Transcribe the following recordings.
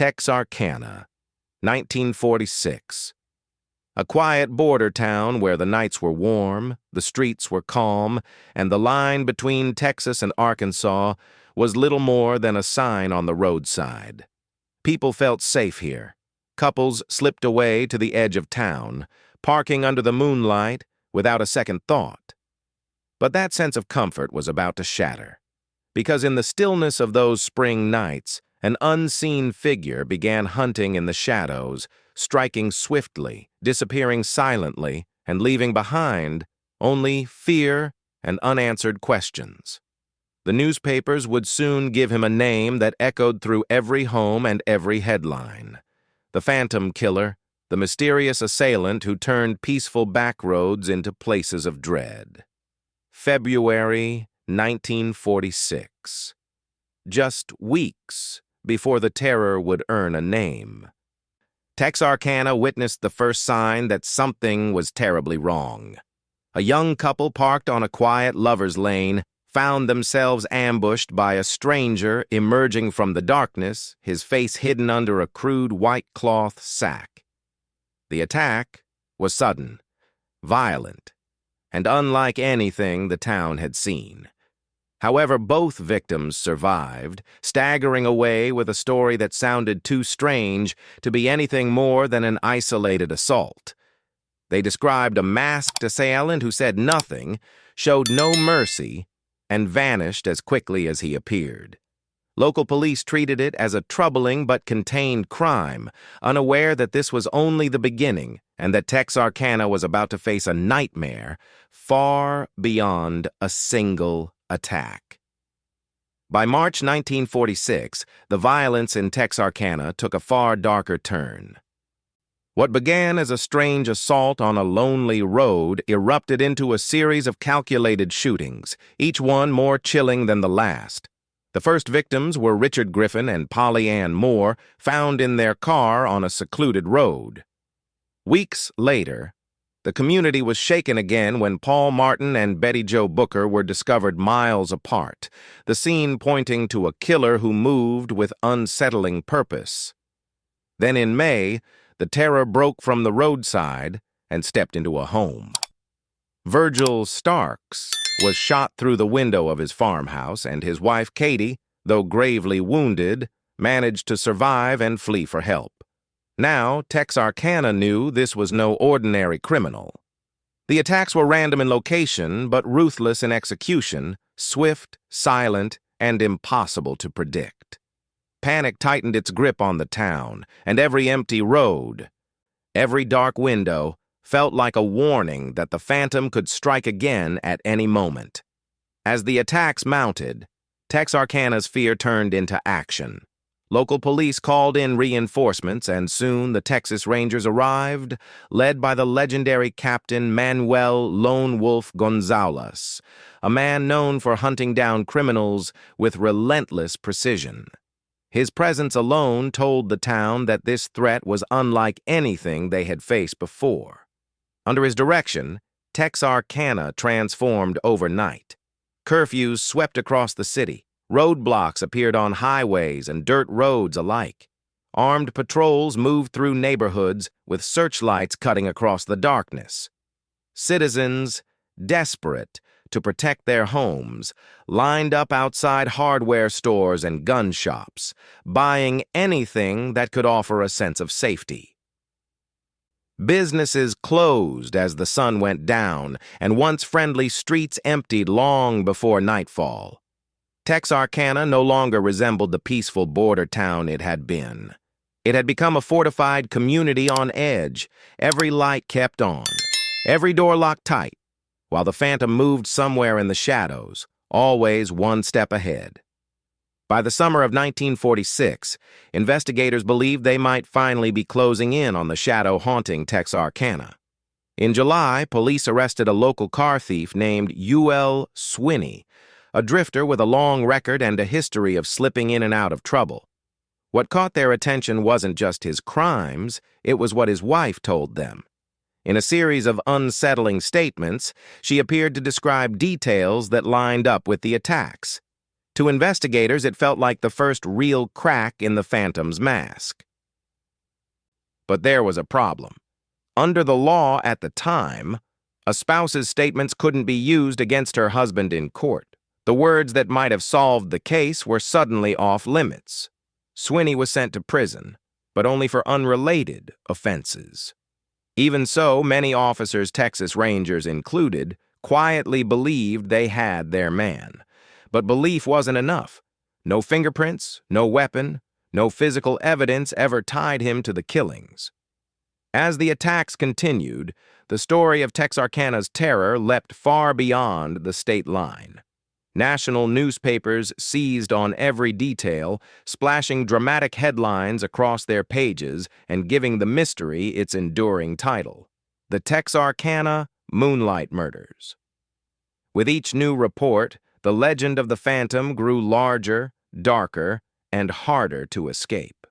Texarkana, 1946. A quiet border town where the nights were warm, the streets were calm, and the line between Texas and Arkansas was little more than a sign on the roadside. People felt safe here. Couples slipped away to the edge of town, parking under the moonlight without a second thought. But that sense of comfort was about to shatter, because in the stillness of those spring nights, an unseen figure began hunting in the shadows, striking swiftly, disappearing silently, and leaving behind only fear and unanswered questions. The newspapers would soon give him a name that echoed through every home and every headline. The Phantom Killer, the mysterious assailant who turned peaceful back roads into places of dread. February 1946. Just weeks before the terror would earn a name. Texarkana witnessed the first sign that something was terribly wrong. A young couple parked on a quiet lover's lane found themselves ambushed by a stranger emerging from the darkness, his face hidden under a crude white cloth sack. The attack was sudden, violent, and unlike anything the town had seen. However, both victims survived, staggering away with a story that sounded too strange to be anything more than an isolated assault. They described a masked assailant who said nothing, showed no mercy, and vanished as quickly as he appeared. Local police treated it as a troubling but contained crime, unaware that this was only the beginning and that Texarkana was about to face a nightmare far beyond a single attack. By March 1946, the violence in Texarkana took a far darker turn. What began as a strange assault on a lonely road erupted into a series of calculated shootings, each one more chilling than the last. The first victims were Richard Griffin and Polly Ann Moore, found in their car on a secluded road. Weeks later, the community was shaken again when Paul Martin and Betty Jo Booker were discovered miles apart, the scene pointing to a killer who moved with unsettling purpose. Then in May, the terror broke from the roadside and stepped into a home. Virgil Starks was shot through the window of his farmhouse, and his wife Katie, though gravely wounded, managed to survive and flee for help. Now, Texarkana knew this was no ordinary criminal. The attacks were random in location, but ruthless in execution, swift, silent, and impossible to predict. Panic tightened its grip on the town, and every empty road, every dark window, felt like a warning that the phantom could strike again at any moment. As the attacks mounted, Texarkana's fear turned into action. Local police called in reinforcements, and soon the Texas Rangers arrived, led by the legendary Captain Manuel Lone Wolf Gonzalez, a man known for hunting down criminals with relentless precision. His presence alone told the town that this threat was unlike anything they had faced before. Under his direction, Texarkana transformed overnight. Curfews swept across the city. Roadblocks appeared on highways and dirt roads alike. Armed patrols moved through neighborhoods with searchlights cutting across the darkness. Citizens, desperate to protect their homes, lined up outside hardware stores and gun shops, buying anything that could offer a sense of safety. Businesses closed as the sun went down, and once friendly streets emptied long before nightfall. Texarkana no longer resembled the peaceful border town it had been. It had become a fortified community on edge, every light kept on, every door locked tight, while the phantom moved somewhere in the shadows, always one step ahead. By the summer of 1946, investigators believed they might finally be closing in on the shadow haunting Texarkana. In July, police arrested a local car thief named U.L. Swinney, a drifter with a long record and a history of slipping in and out of trouble. What caught their attention wasn't just his crimes, it was what his wife told them. In a series of unsettling statements, she appeared to describe details that lined up with the attacks. To investigators, it felt like the first real crack in the Phantom's mask. But there was a problem. Under the law at the time, a spouse's statements couldn't be used against her husband in court. The words that might have solved the case were suddenly off limits. Swinney was sent to prison, but only for unrelated offenses. Even so, many officers, Texas Rangers included, quietly believed they had their man. But belief wasn't enough. No fingerprints, no weapon, no physical evidence ever tied him to the killings. As the attacks continued, the story of Texarkana's terror leapt far beyond the state line. National newspapers seized on every detail, splashing dramatic headlines across their pages and giving the mystery its enduring title: The Texarkana Moonlight Murders. With each new report, the legend of the Phantom grew larger, darker, and harder to escape.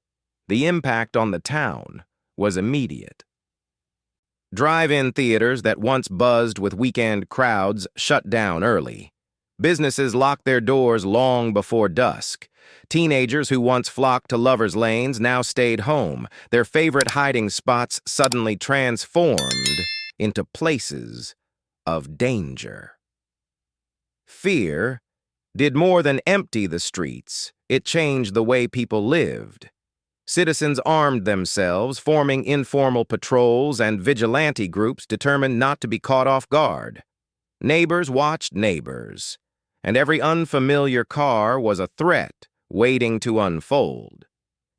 The impact on the town was immediate. Drive-in theaters that once buzzed with weekend crowds shut down early. Businesses locked their doors long before dusk. Teenagers who once flocked to lovers' lanes now stayed home, their favorite hiding spots suddenly transformed into places of danger. Fear did more than empty the streets, it changed the way people lived. Citizens armed themselves, forming informal patrols and vigilante groups determined not to be caught off guard. Neighbors watched neighbors, and every unfamiliar car was a threat waiting to unfold.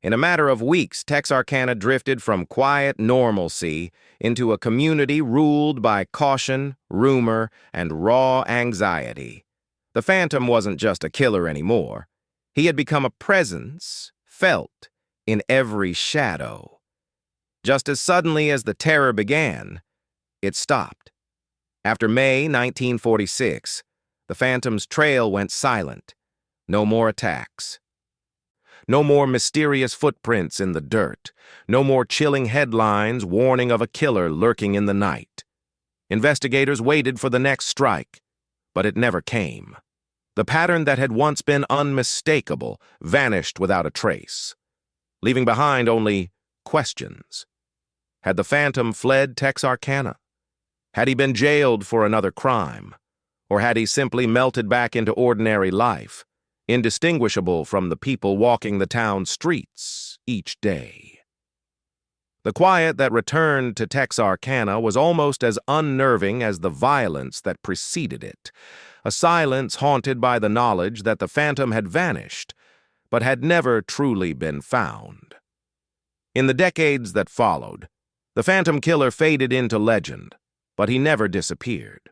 In a matter of weeks, Texarkana drifted from quiet normalcy into a community ruled by caution, rumor, and raw anxiety. The Phantom wasn't just a killer anymore. He had become a presence felt in every shadow. Just as suddenly as the terror began, it stopped. After May 1946, the Phantom's trail went silent. No more attacks. No more mysterious footprints in the dirt. No more chilling headlines warning of a killer lurking in the night. Investigators waited for the next strike, but it never came. The pattern that had once been unmistakable vanished without a trace, leaving behind only questions. Had the Phantom fled Texarkana? Had he been jailed for another crime? Or had he simply melted back into ordinary life, indistinguishable from the people walking the town streets each day? The quiet that returned to Texarkana was almost as unnerving as the violence that preceded it, a silence haunted by the knowledge that the Phantom had vanished, but had never truly been found. In the decades that followed, the Phantom Killer faded into legend, but he never disappeared.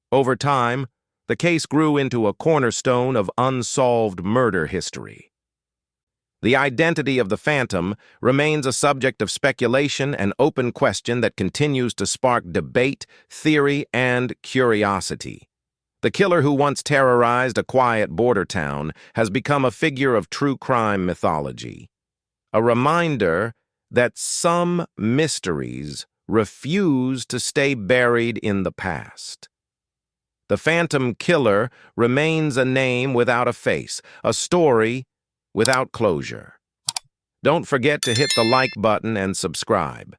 Over time, the case grew into a cornerstone of unsolved murder history. The identity of the Phantom remains a subject of speculation and open question that continues to spark debate, theory, and curiosity. The killer who once terrorized a quiet border town has become a figure of true crime mythology, a reminder that some mysteries refuse to stay buried in the past. The Phantom Killer remains a name without a face, a story without closure. Don't forget to hit the like button and subscribe.